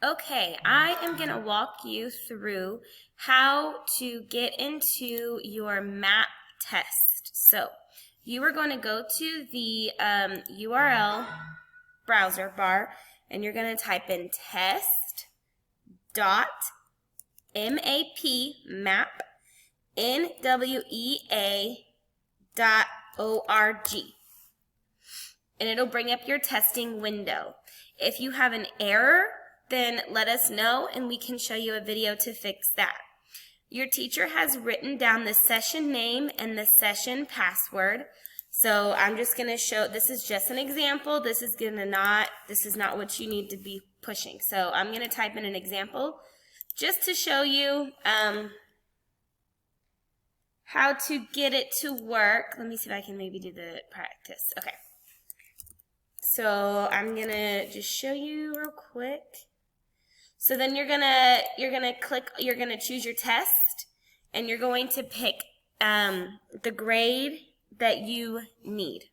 Okay, I am going to walk you through how to get into your MAP test. So, you are going to go to the URL browser bar and you're going to type in test.map.nwea.org. And it'll bring up your testing window. If you have an error, then let us know and we can show you a video to fix that. Your teacher has written down the session name and the session password. So I'm just going to show, this is just an example. This is not what you need to be pushing. So I'm going to type in an example just to show you how to get it to work. Let me see if I can maybe do the practice. Okay. So I'm going to just show you real quick. So then you're gonna choose your test, and you're going to pick the grade that you need.